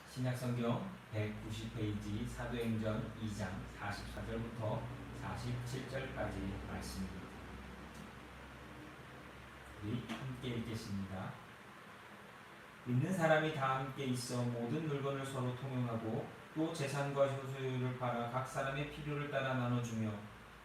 신약성경 190페이지 사도행전 2장 44절부터 47절까지 말씀입니다. 우리 함께 읽겠습니다. 믿는 사람이 다 함께 있어 모든 물건을 서로 통용하고 또 재산과 효소를 팔아 각 사람의 필요를 따라 나눠주며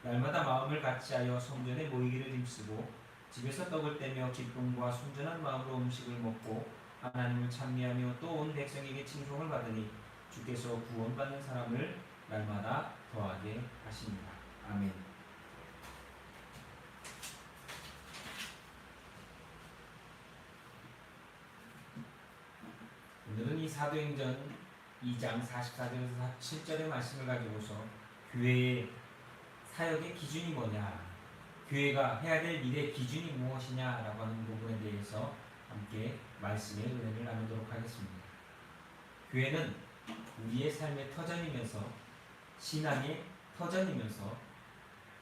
날마다 마음을 같이하여 성전에 모이기를 힘쓰고 집에서 떡을 떼며 기쁨과 순전한 마음으로 음식을 먹고 하나님을 찬미하며 또 온 백성에게 칭송을 받으니 주께서 구원받는 사람을 날마다 더하게 하십니다. 아멘. 오늘은 이 사도행전 2장 44절에서 47절의 말씀을 가지고서 교회의 사역의 기준이 뭐냐, 교회가 해야 될 일의 기준이 무엇이냐라고 하는 부분에 대해서 함께 말씀의 은혜를 나누도록 하겠습니다. 교회는 우리의 삶의 터전이면서 신앙의 터전이면서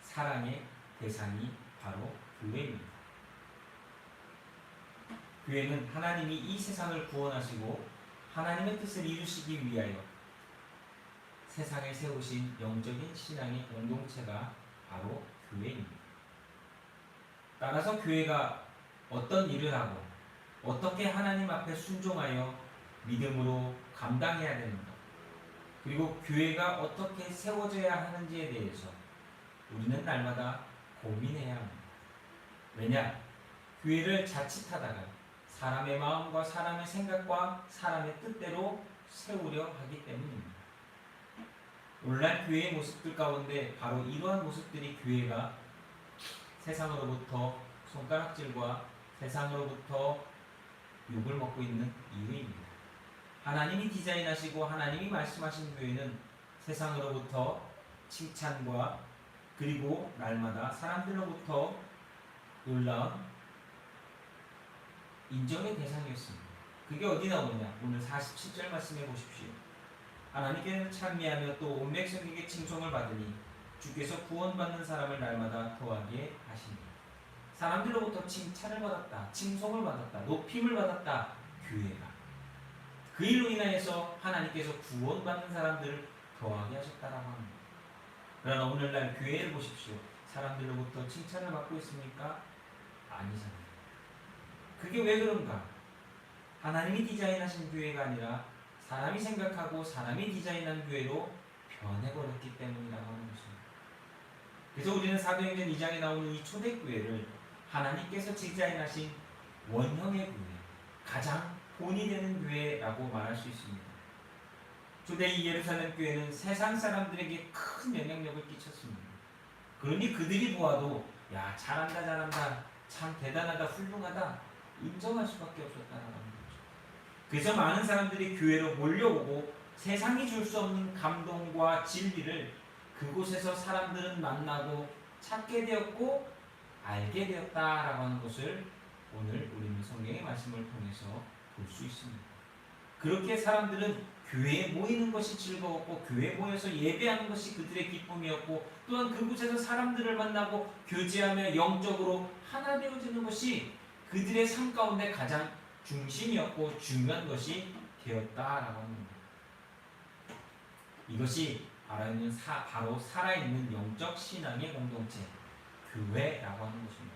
사랑의 대상이 바로 교회입니다. 교회는 하나님이 이 세상을 구원하시고 하나님의 뜻을 이루시기 위하여 세상에 세우신 영적인 신앙의 공동체가 바로 교회입니다. 따라서 교회가 어떤 일을 하고 어떻게 하나님 앞에 순종하여 믿음으로 감당해야 되는가, 그리고 교회가 어떻게 세워져야 하는지에 대해서 우리는 날마다 고민해야 합니다. 왜냐? 교회를 자칫하다가 사람의 마음과 사람의 생각과 사람의 뜻대로 세우려 하기 때문입니다. 오늘날 교회의 모습들 가운데 바로 이러한 모습들이 교회가 세상으로부터 손가락질과 세상으로부터 욕을 먹고 있는 이유입니다. 하나님이 디자인하시고 하나님이 말씀하신 교회는 세상으로부터 칭찬과 그리고 날마다 사람들로부터 놀라운 인정의 대상이었습니다. 그게 어디 나오느냐? 오늘 47절 말씀해 보십시오. 하나님께는 찬미하며 또 온 백성에게 칭송을 받으니 주께서 구원받는 사람을 날마다 더하게 하시니, 사람들로부터 칭찬을 받았다, 칭송을 받았다, 높임을 받았다. 교회가 그 일로 인하여서 하나님께서 구원받는 사람들을 더하게 하셨다라고 합니다. 그러나 오늘날 교회를 보십시오. 사람들로부터 칭찬을 받고 있습니까? 아니잖아요. 그게 왜 그런가? 하나님이 디자인하신 교회가 아니라 사람이 생각하고 사람이 디자인한 교회로 변해버렸기 때문이라고 하는 것입니다. 그래서 우리는 사도행전 2장에 나오는 이 초대교회를 하나님께서 디자인하신 원형의 교회, 가장 본이 되는 교회라고 말할 수 있습니다. 초대 이 예루살렘 교회는 세상 사람들에게 큰 영향력을 끼쳤습니다. 그러니 그들이 보아도 야, 잘한다, 참 대단하다, 훌륭하다 인정할 수밖에 없었다는 거죠. 그래서 많은 사람들이 교회로 몰려오고 세상이 줄 수 없는 감동과 진리를 그곳에서 사람들은 만나고 찾게 되었고 알게 되었다라고 하는 것을 오늘 우리는 성경의 말씀을 통해서 볼 수 있습니다. 그렇게 사람들은 교회에 모이는 것이 즐거웠고 교회에 모여서 예배하는 것이 그들의 기쁨이었고, 또한 그곳에서 사람들을 만나고 교제하며 영적으로 하나 되어지는 것이 그들의 삶 가운데 가장 중심이었고 중요한 것이 되었다라고 합니다. 이것이 바로 살아있는 영적 신앙의 공동체, 교회라고 하는 것입니다.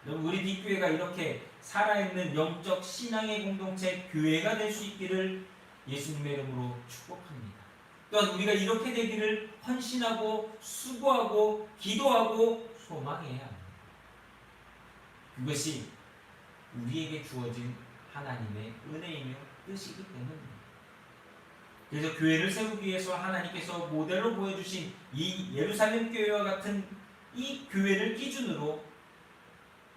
우리 뒷교회가 이렇게 살아있는 영적 신앙의 공동체, 교회가 될 수 있기를 예수님의 이름으로 축복합니다. 또한 우리가 이렇게 되기를 헌신하고 수고하고 기도하고 소망해야 합니다. 그것이 우리에게 주어진 하나님의 은혜이며 뜻이기 때문입니다. 그래서 교회를 세우기 위해서 하나님께서 모델로 보여주신 이 예루살렘 교회와 같은 이 교회를 기준으로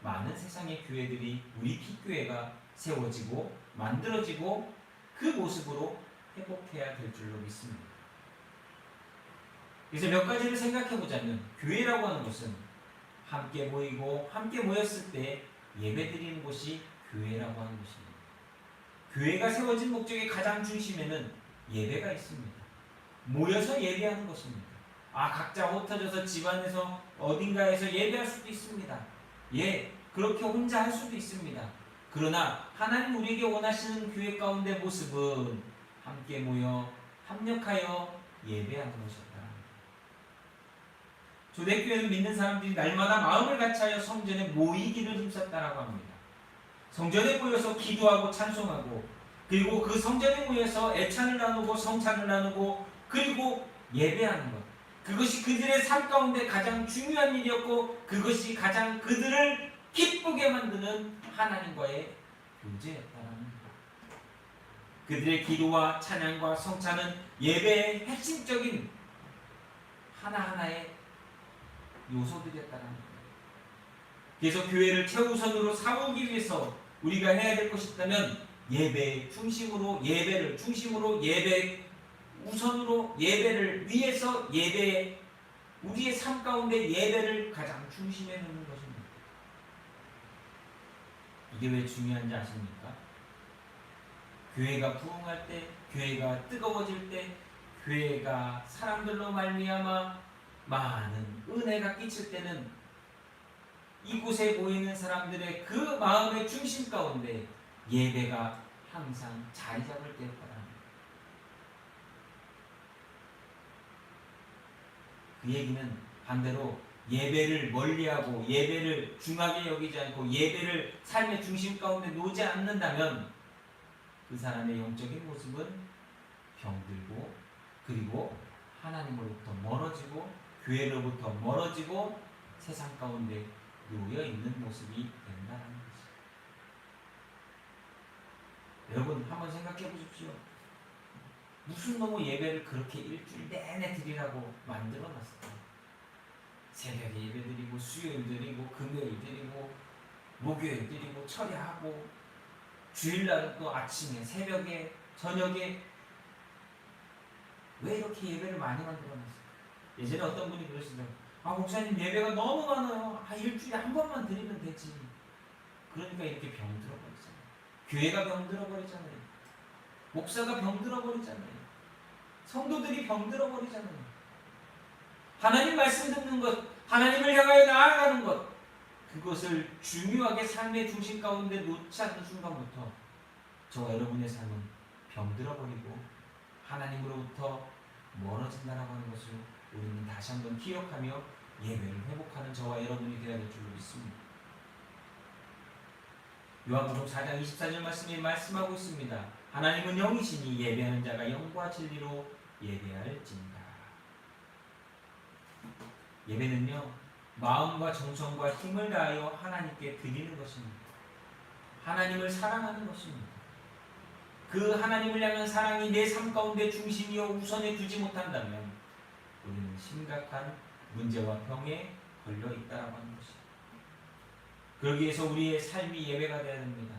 많은 세상의 교회들이 우리 핏교회가 세워지고 만들어지고 그 모습으로 회복해야 될 줄로 믿습니다. 그래서 몇 가지를 생각해 보자면, 교회라고 하는 것은 함께 모이고 함께 모였을 때 예배드리는 곳이 교회라고 하는 것입니다. 교회가 세워진 목적의 가장 중심에는 예배가 있습니다. 모여서 예배하는 것입니다. 각자 흩어져서 집안에서 어딘가에서 예배할 수도 있습니다. 그렇게 혼자 할 수도 있습니다. 그러나 하나님 우리에게 원하시는 교회 가운데 모습은 함께 모여 합력하여 예배하는 것이었다. 초대교회는 믿는 사람들이 날마다 마음을 같이하여 성전에 모이기를 힘썼다라고 합니다. 성전에 모여서 기도하고 찬송하고, 그리고 그 성전에 모여서 애찬을 나누고 성찬을 나누고, 그리고 예배하는 것, 그것이 그들의 삶 가운데 가장 중요한 일이었고, 그것이 가장 그들을 기쁘게 만드는 하나님과의 교제였다는 것. 그들의 기도와 찬양과 성찬은 예배의 핵심적인 하나하나의 요소들이었다는 것. 그래서 교회를 최우선으로 삼기 위해서 우리가 해야 될 것이 있다면 예배 중심으로, 예배를 중심으로, 예배 우선으로, 예배를 위해서, 예배, 우리의 삶 가운데 예배를 가장 중심에 놓는 것입니다. 이게 왜 중요한지 아십니까? 교회가 부흥할 때, 교회가 뜨거워질 때, 교회가 사람들로 말미암아 많은 은혜가 끼칠 때는 이곳에 모이는 사람들의 그 마음의 중심 가운데 예배가 항상 자리 잡을 때였다. 그 얘기는 반대로 예배를 멀리하고 예배를 중하게 여기지 않고 예배를 삶의 중심 가운데 놓지 않는다면 그 사람의 영적인 모습은 병들고, 그리고 하나님으로부터 멀어지고, 교회로부터 멀어지고, 세상 가운데 놓여있는 모습이 된다는 것이죠. 여러분 한번 생각해 보십시오. 무슨 놈의 예배를 그렇게 일주일 내내 드리라고 만들어놨을까? 새벽에 예배 드리고, 수요일 드리고, 금요일 드리고, 목요일 드리고, 철야하고, 주일날은 또 아침에, 새벽에, 저녁에, 왜 이렇게 예배를 많이 만들어놨을까? 예전에 어떤 분이 그러시더라고요. 목사님 예배가 너무 많아요. 일주일에 한 번만 드리면 되지. 그러니까 이렇게 병들어 버리잖아요. 교회가 병들어 버리잖아요. 목사가 병들어 버리잖아요. 성도들이 병들어 버리잖아요. 하나님 말씀 듣는 것, 하나님을 향하여 나아가는 것, 그것을 중요하게 삶의 중심 가운데 놓지 않는 순간부터 저와 여러분의 삶은 병들어 버리고 하나님으로부터 멀어진다라고 하는 것을 우리는 다시 한번 기억하며 예배를 회복하는 저와 여러분이 되어야 될 줄로 믿습니다. 요한복음 4장 24절 말씀이 말씀하고 있습니다. 하나님은 영이시니 예배하는 자가 영과 진리로 예배할지니라. 예배는요, 마음과 정성과 힘을 다하여 하나님께 드리는 것입니다. 하나님을 사랑하는 것입니다. 그 하나님을 향한 사랑이 내 삶 가운데 중심이요 우선에 두지 못한다면 우리는 심각한 문제와 병에 걸려 있다라고 하는 것입니다. 그러기 위해서 우리의 삶이 예배가 되어야 됩니다.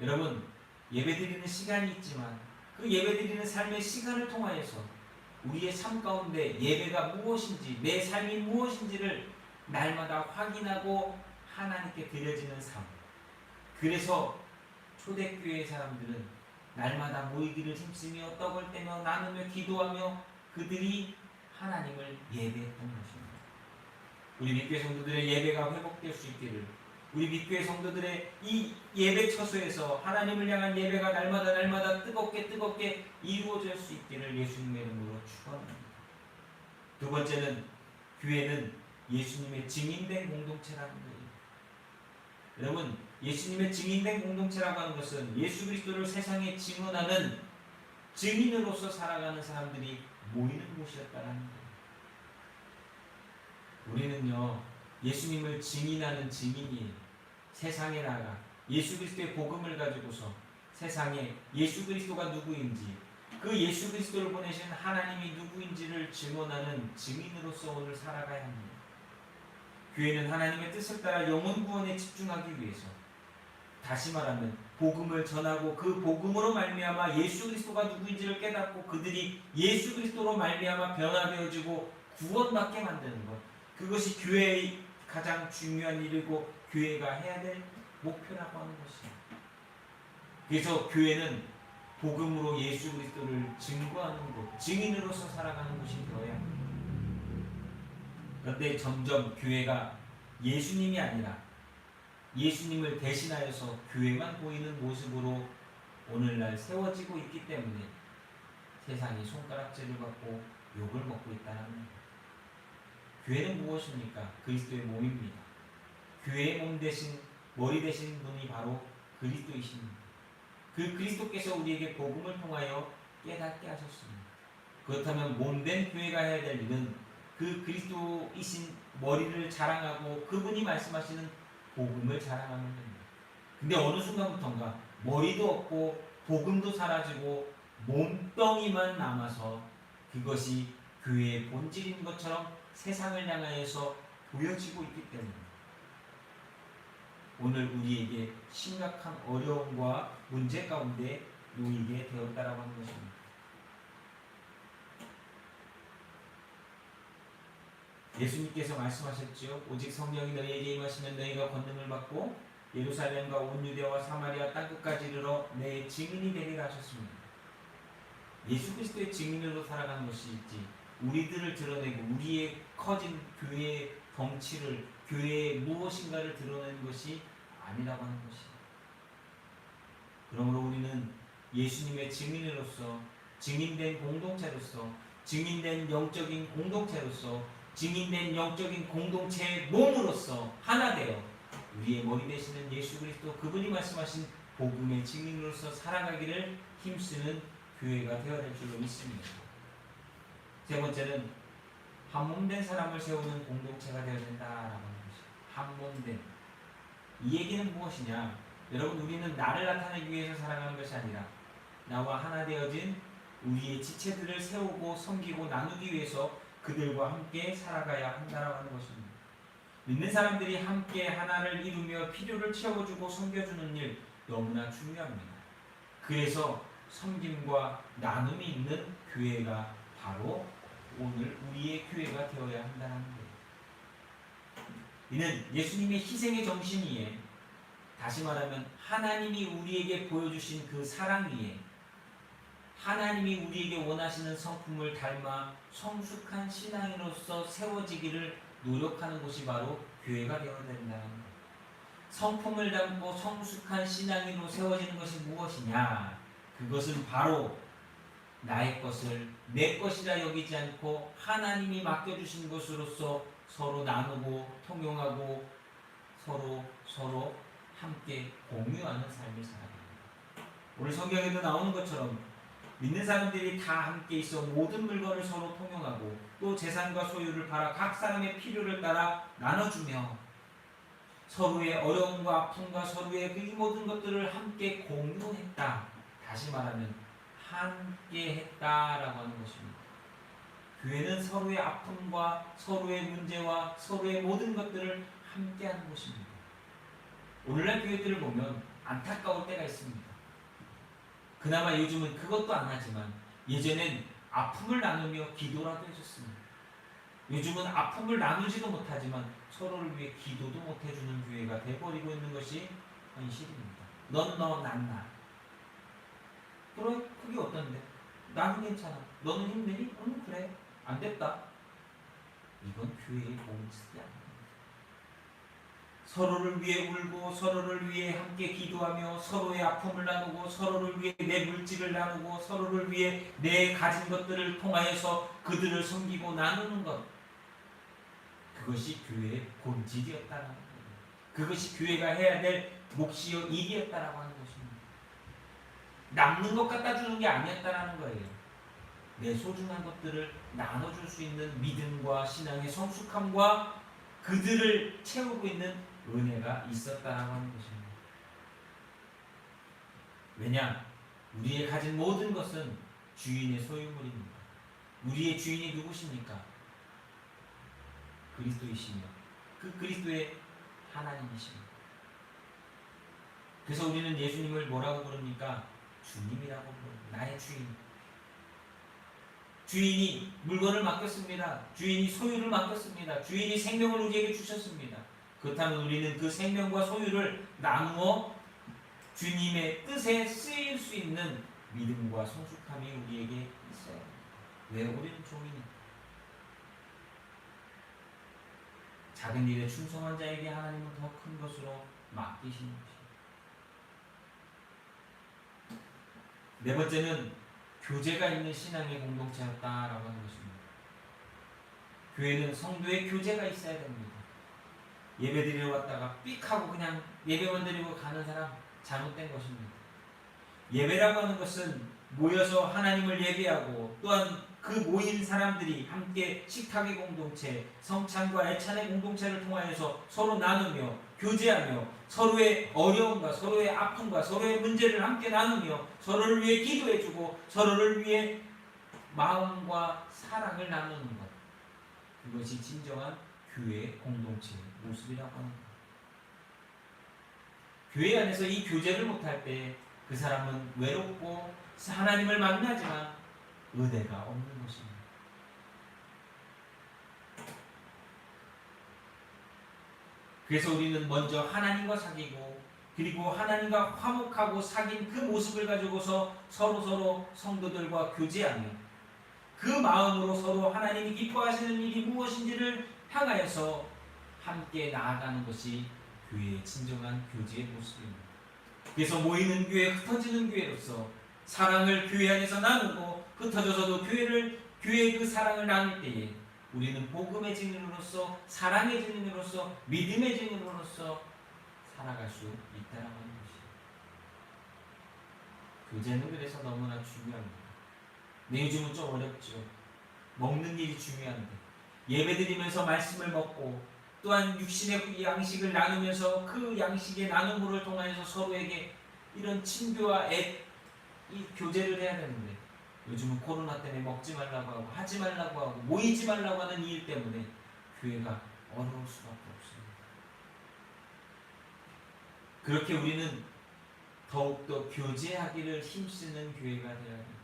여러분, 예배드리는 시간이 있지만 그 예배드리는 삶의 시간을 통하여서 우리의 삶 가운데 예배가 무엇인지, 내 삶이 무엇인지를 날마다 확인하고 하나님께 드려지는 삶. 그래서 초대교회 사람들은 날마다 모이기를 힘쓰며 떡을 떼며 나누며 기도하며 그들이 하나님을 예배했던 것입니다. 우리 믿교회 성도들의 예배가 회복될 수 있기를, 우리 믿교회 성도들의 이 예배 처소에서 하나님을 향한 예배가 날마다 뜨겁게 이루어질 수 있기를 예수님의 이름으로 축원합니다. 두 번째는 교회는 예수님의 증인된 공동체라는 거예요. 여러분, 예수님의 증인된 공동체라고 하는 것은 예수 그리스도를 세상에 증언하는 증인으로서 살아가는 사람들이 모이는 곳이었다는 거예요. 우리는요, 예수님을 증인하는 증인이에요. 세상에 나가 예수 그리스도의 복음을 가지고서 세상에 예수 그리스도가 누구인지, 그 예수 그리스도를 보내신 하나님이 누구인지를 증언하는 증인으로서 오늘 살아가야 합니다. 교회는 하나님의 뜻을 따라 영혼 구원에 집중하기 위해서, 다시 말하면 복음을 전하고 그 복음으로 말미암아 예수 그리스도가 누구인지를 깨닫고 그들이 예수 그리스도로 말미암아 변화되어지고 구원받게 만드는 것, 그것이 교회의 가장 중요한 일이고 교회가 해야 될 목표라고 하는 것입니다. 그래서 교회는 복음으로 예수 그리스도를 증거하는 곳, 증인으로서 살아가는 곳이 되어야 합니다. 그런데 점점 교회가 예수님이 아니라 예수님을 대신하여서 교회만 보이는 모습으로 오늘날 세워지고 있기 때문에 세상이 손가락질을 받고 욕을 먹고 있다는 거예요. 교회는 무엇입니까? 그리스도의 몸입니다. 교회의 몸 대신 머리 되신 분이 바로 그리스도이십니다. 그 그리스도께서 우리에게 복음을 통하여 깨닫게 하셨습니다. 그렇다면 몸된 교회가 해야 될 일은 그 그리스도이신 머리를 자랑하고 그분이 말씀하시는 복음을 자랑하는 겁니다. 근데 어느 순간부터인가 머리도 없고 복음도 사라지고 몸뚱이만 남아서 그것이 교회의 본질인 것처럼 세상을 향하여서 보여지고 있기 때문에 오늘 우리에게 심각한 어려움과 문제 가운데 놓이게 되었다라고 하는 것입니다. 예수님께서 말씀하셨지요. 오직 성령이 너희에게 임하시면 너희가 권능을 받고 예루살렘과 온 유대와 사마리아 땅끝까지 이르러 내 증인이 되리라 하셨습니다. 예수 그리스도의 증인으로 살아가는 것이 있지 우리들을 드러내고 우리의 커진 교회의 덩치를 교회의 무엇인가를 드러내는 것이 아니라고 하는 것입니다. 그러므로 우리는 예수님의 증인으로서 증인된 공동체로서 증인된 영적인 공동체로서 증인된 영적인 공동체의 몸으로서 하나 되어 우리의 머리 되시는 예수 그리스도 그분이 말씀하신 복음의 증인으로서 살아가기를 힘쓰는 교회가 되어야 될 줄로 믿습니다. 세 번째는 한몸된 사람을 세우는 공동체가 되어야 된다라고 하는 것입니다. 한몸된 이 얘기는 무엇이냐? 여러분 우리는 나를 나타내기 위해서 살아가는 것이 아니라 나와 하나 되어진 우리의 지체들을 세우고 섬기고 나누기 위해서 그들과 함께 살아가야 한다라고 하는 것입니다. 믿는 사람들이 함께 하나를 이루며 필요를 채워주고 섬겨주는 일 너무나 중요합니다. 그래서 섬김과 나눔이 있는 교회가 바로 오늘 우리의 교회가 되어야 한다는 거예요. 이는 예수님의 희생의 정신 위에 다시 말하면 하나님이 우리에게 보여주신 그 사랑 위에 하나님이 우리에게 원하시는 성품을 닮아 성숙한 신앙인으로서 세워지기를 노력하는 곳이 바로 교회가 되어야 된다는 거예요. 성품을 담고 성숙한 신앙인으로 세워지는 것이 무엇이냐? 그것은 바로 나의 것을 내 것이라 여기지 않고 하나님이 맡겨주신 것으로서 서로 나누고 통용하고 서로 함께 공유하는 삶을 살아갑니다. 오늘 성경에도 나오는 것처럼 믿는 사람들이 다 함께 있어 모든 물건을 서로 통용하고 또 재산과 소유를 팔아 각 사람의 필요를 따라 나눠주며 서로의 어려움과 아픔과 서로의 그 모든 것들을 함께 공유했다. 다시 말하면 함께 했다라고 하는 것입니다. 교회는 서로의 아픔과 서로의 문제와 서로의 모든 것들을 함께 하는 곳입니다. 오늘날 교회들을 보면 안타까울 때가 있습니다. 그나마 요즘은 그것도 안 하지만 예전엔 아픔을 나누며 기도라도 해줬습니다. 요즘은 아픔을 나누지도 못하지만 서로를 위해 기도도 못해주는 교회가 돼버리고 있는 것이 현실입니다. 넌 너, 난 나. 그래? 그게 어떤데? 나는 괜찮아. 너는 힘내니? 응, 그래. 안 됐다. 이건 교회의 본질이 아닙니다. 서로를 위해 울고 서로를 위해 함께 기도하며 서로의 아픔을 나누고 서로를 위해 내 물질을 나누고 서로를 위해 내 가진 것들을 통하여서 그들을 섬기고 나누는 것, 그것이 교회의 본질이었다는 거예요. 그것이 교회가 해야 될 몫이요 일이었다라고 하는 것입니다. 남는 것 갖다 주는 게 아니었다라는 거예요. 내 소중한 것들을 나눠줄 수 있는 믿음과 신앙의 성숙함과 그들을 채우고 있는 은혜가 있었다라고 하는 것입니다. 왜냐? 우리의 가진 모든 것은 주인의 소유물입니다. 우리의 주인이 누구십니까? 그리스도이시며 그 그리스도의 하나님이십니다. 그래서 우리는 예수님을 뭐라고 부릅니까? 주님이라고 부릅니다. 나의 주인. 주인이 물건을 맡겼습니다. 주인이 소유를 맡겼습니다. 주인이 생명을 우리에게 주셨습니다. 그렇다면 우리는 그 생명과 소유를 나누어 주님의 뜻에 쓰일 수 있는 믿음과 성숙함이 우리에게 있어요. 왜? 우리는 종이니까. 작은 일에 충성한 자에게 하나님은 더 큰 것으로 맡기시는 것입니다. 네 번째는 교제가 있는 신앙의 공동체였다라고 하는 것입니다. 교회는 성도의 교제가 있어야 됩니다. 예배 드리러 왔다가 삑 하고 그냥 예배만 드리고 가는 사람 잘못된 것입니다. 예배라고 하는 것은 모여서 하나님을 예배하고 또한 그 모인 사람들이 함께 식탁의 공동체, 성찬과 애찬의 공동체를 통하여서 서로 나누며 교제하며 서로의 어려움과 서로의 아픔과 서로의 문제를 함께 나누며 서로를 위해 기도해주고 서로를 위해 마음과 사랑을 나누는 것, 그것이 진정한 교회의 공동체의 모습이라고 하는 것. 교회 안에서 이 교제를 못할 때 그 사람은 외롭고 하나님을 만나지만 은혜가 없는 것입니다. 그래서 우리는 먼저 하나님과 사귀고 그리고 하나님과 화목하고 사귄 그 모습을 가지고서 서로 성도들과 교제하며 그 마음으로 서로 하나님이 기뻐하시는 일이 무엇인지를 향하여서 함께 나아가는 것이 교회의 진정한 교제의 모습입니다. 그래서 모이는 교회, 흩어지는 교회로서 사랑을 교회 안에서 나누고 흩어져서도 교회의 그 사랑을 나눌 때에 우리는 복음의 증인으로서 사랑의 증인으로서 믿음의 증인으로서 살아갈 수 있다는 것이에요. 교제는 그래서 너무나 중요합니다. 근데 요즘은 좀 어렵죠. 먹는 일이 중요한데 예배드리면서 말씀을 먹고 또한 육신의 양식을 나누면서 그 양식의 나눔을 통하여서 서로에게 이런 친교와 이 교제를 해야 되는데 요즘은 코로나 때문에 먹지 말라고 하고 하지 말라고 하고 모이지 말라고 하는 일 때문에 교회가 어려울 수밖에 없습니다. 그렇게 우리는 더욱더 교제하기를 힘쓰는 교회가 되어야 됩니다.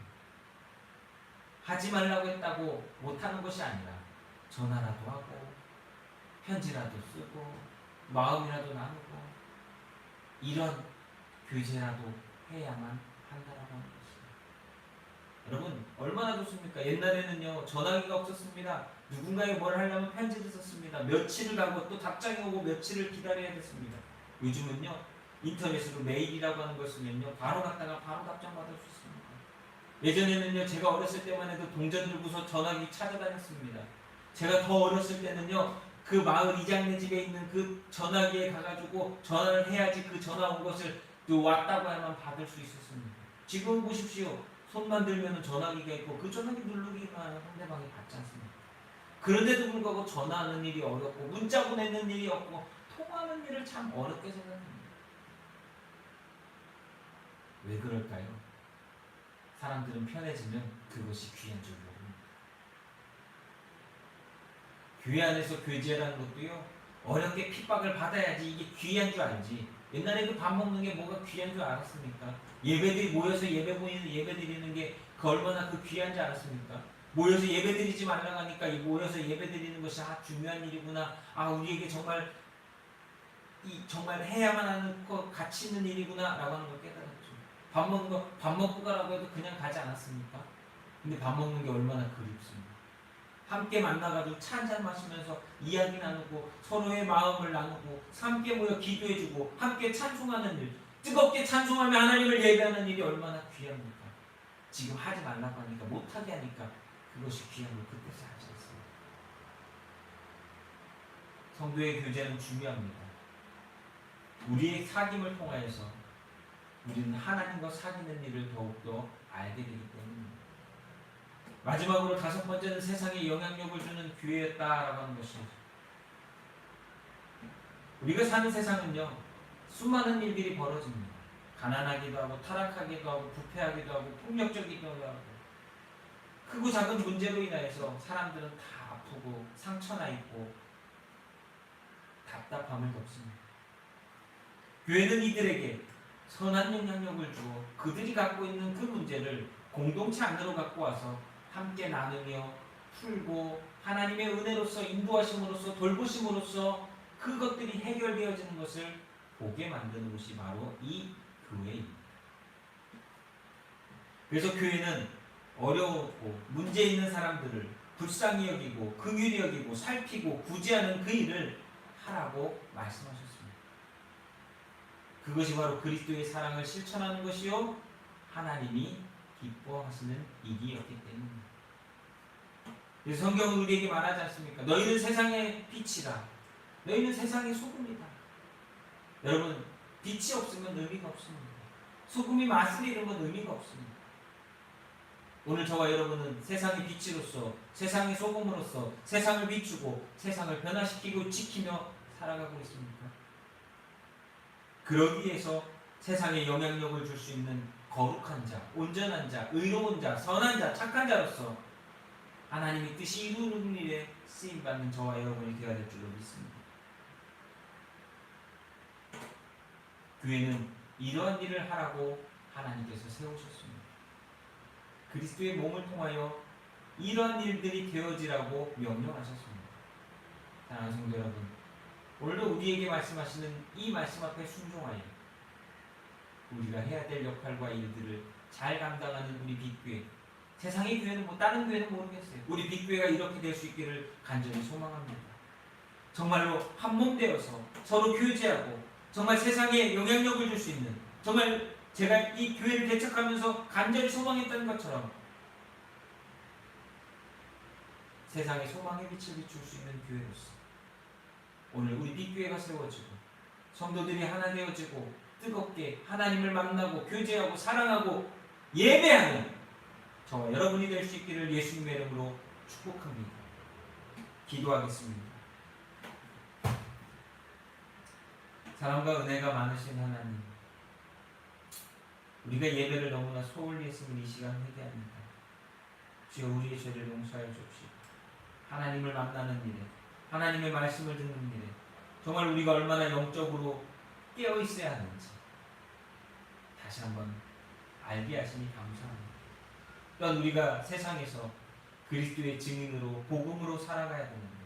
하지 말라고 했다고 못하는 것이 아니라 전화라도 하고 편지라도 쓰고 마음이라도 나누고 이런 교제라도 해야만 한다라고 하는 것입니다. 여러분 얼마나 좋습니까? 옛날에는요 전화기가 없었습니다. 누군가에 뭘 하려면 편지를 썼습니다. 며칠을 가고 또 답장이 오고 며칠을 기다려야 됐습니다. 요즘은요 인터넷으로 메일이라고 하는 걸 쓰면요 바로 갔다가 바로 답장 받을 수 있습니다. 예전에는요 제가 어렸을 때만 해도 동전 들고서 전화기 찾아다녔습니다. 제가 더 어렸을 때는요 그 마을 이장네 집에 있는 그 전화기에 가가지고 전화를 해야지 그 전화 온 것을 또 왔다고 하면 받을 수 있었습니다. 지금 보십시오. 손만 들면 전화기가 있고 그 전화기 누르기만 하면 상대방이 받지 않습니다. 그런데도 불구하고 전화하는 일이 어렵고 문자 보내는 일이 없고 통화하는 일을 참 어렵게 생각합니다. 왜 그럴까요? 사람들은 편해지면 그것이 귀한 줄 모릅니다. 교회 안에서 교제라는 것도요 어렵게 핍박을 받아야지 이게 귀한 줄 알지. 옛날에 그 밥 먹는 게 뭐가 귀한 줄 알았습니까? 예배들이 모여서 예배 드리는 게 그 얼마나 그 귀한지 알았습니까? 모여서 예배 드리지 말라고 하니까 이 모여서 예배 드리는 것이 중요한 일이구나. 우리에게 정말 정말 해야만 하는 것 가치 있는 일이구나라고 하는 걸 깨달았죠. 밥 먹고 가라고 해도 그냥 가지 않았습니까? 근데 밥 먹는 게 얼마나 그립습니까? 함께 만나가지고 차 한잔 마시면서 이야기 나누고 서로의 마음을 나누고 함께 모여 기도해주고 함께 찬송하는 일, 뜨겁게 찬송하며 하나님을 예배하는 일이 얼마나 귀합니까? 지금 하지 말라고 하니까 못하게 하니까 그것이 귀한 걸 그때서 하지 않습니다. 성도의 교제는 중요합니다. 우리의 사귐을 통하여서 우리는 하나님과 사귀는 일을 더욱더 알게 되기 때문입니다. 마지막으로 다섯 번째는 세상에 영향력을 주는 교회였다라고 하는 것입니다. 우리가 사는 세상은요 수많은 일들이 벌어집니다. 가난하기도 하고 타락하기도 하고 부패하기도 하고 폭력적이기도 하고 크고 작은 문제로 인하여서 사람들은 다 아프고 상처나 있고 답답함을 겪습니다. 교회는 이들에게 선한 영향력을 주어 그들이 갖고 있는 그 문제를 공동체 안으로 갖고 와서 함께 나누며 풀고 하나님의 은혜로서 인도하심으로써 돌보심으로써 그것들이 해결되어지는 것을 보게 만드는 것이 바로 이 교회입니다. 그래서 교회는 어려웠고 문제 있는 사람들을 불쌍히 여기고 긍휼히 여기고 살피고 구제하는 그 일을 하라고 말씀하셨습니다. 그것이 바로 그리스도의 사랑을 실천하는 것이요 하나님이 기뻐하시는 일이었기 때문입니다. 그래서 성경은 우리에게 말하지 않습니까? 너희는 세상의 빛이라. 너희는 세상의 소금이다. 여러분, 빛이 없으면 의미가 없습니다. 소금이 맛을 잃으면 의미가 없습니다. 오늘 저와 여러분은 세상의 빛으로서, 세상의 소금으로서 세상을 비추고 세상을 변화시키고 지키며 살아가고 있습니까? 그러기 위해서 세상에 영향력을 줄 수 있는 거룩한 자, 온전한 자, 의로운 자, 선한 자, 착한 자로서 하나님의 뜻이 이루는 일에 쓰임받는 저와 여러분이 되어야 될 줄로 믿습니다. 교회는 이러한 일을 하라고 하나님께서 세우셨습니다. 그리스도의 몸을 통하여 이러한 일들이 되어지라고 명령하셨습니다. 사랑하는 성도 여러분, 오늘도 우리에게 말씀하시는 이 말씀 앞에 순종하여 우리가 해야 될 역할과 일들을 잘 감당하는 우리 빛교회, 세상의 교회는 다른 교회는 모르겠어요. 우리 빛교회가 이렇게 될 수 있기를 간절히 소망합니다. 정말로 한몸 되어서 서로 교제하고 정말 세상에 영향력을 줄 수 있는, 정말 제가 이 교회를 개척하면서 간절히 소망했던 것처럼 세상에 소망의 빛을 비출 수 있는 교회로서 오늘 우리 빛교회가 세워지고 성도들이 하나 되어지고 뜨겁게 하나님을 만나고 교제하고 사랑하고 예배하는 저와 여러분이 될 수 있기를 예수님의 이름으로 축복합니다. 기도하겠습니다. 사랑과 은혜가 많으신 하나님, 우리가 예배를 너무나 소홀히 했음을 이 시간 회개합니다. 주여 우리의 죄를 용서하여 주옵시고 하나님을 만나는 일에, 하나님의 말씀을 듣는 일에 정말 우리가 얼마나 영적으로 깨어 있어야 하는지 다시 한번 알게 하시니 감사합니다. 또한 우리가 세상에서 그리스도의 증인으로 복음으로 살아가야 되는데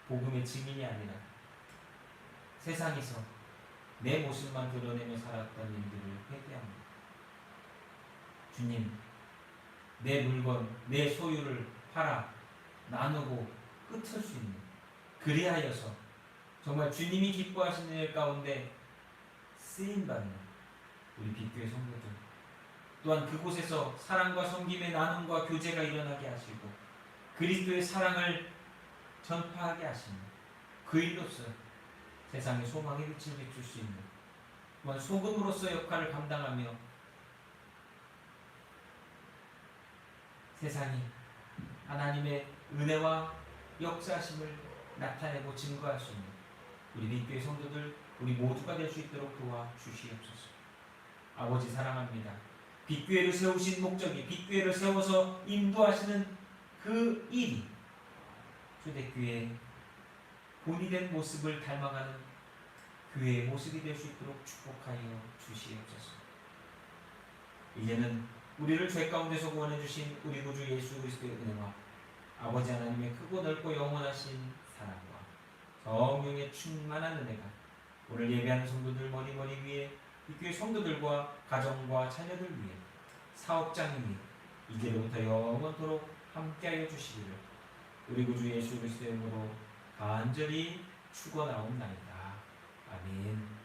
복음의 증인이 아니라 세상에서 내 모습만 드러내며 살았던 일들을 회개합니다. 주님, 내 물건, 내 소유를 팔아 나누고 흩을 수 있는, 그리하여서 정말 주님이 기뻐하시는 일 가운데 쓰임받는 우리 빛교회 성도들, 또한 그곳에서 사랑과 섬김의 나눔과 교제가 일어나게 하시고 그리스도의 사랑을 전파하게 하시는 그 일로서 세상에 소망의 빛을 비출 수 있는, 또한 소금으로서 역할을 감당하며 세상이 하나님의 은혜와 역사하심을 나타내고 증거할 수 있는 우리 빛교회 성도들, 우리 모두가 될 수 있도록 도와주시옵소서. 아버지 사랑합니다. 빛교회를 세우신 목적이, 빛교회를 세워서 인도하시는 그 일이 초대교회의 본이 된 모습을 닮아가는 교회의 모습이 될 수 있도록 축복하여 주시옵소서. 이제는 우리를 죄 가운데서 구원해 주신 우리 구주 예수 그리스도의 은혜와 아버지 하나님의 크고 넓고 영원하신 사랑과 성령의 충만한 은혜가 오늘 예배하는 성도들 머리 위에, 빛교회 성도들과 가정과 자녀들 위에, 사업장 위에 이제로부터 영원토록 함께하여 주시기를 우리 구주 예수 그리스도의 이름으로 간절히 축원하옵나이다. 아멘.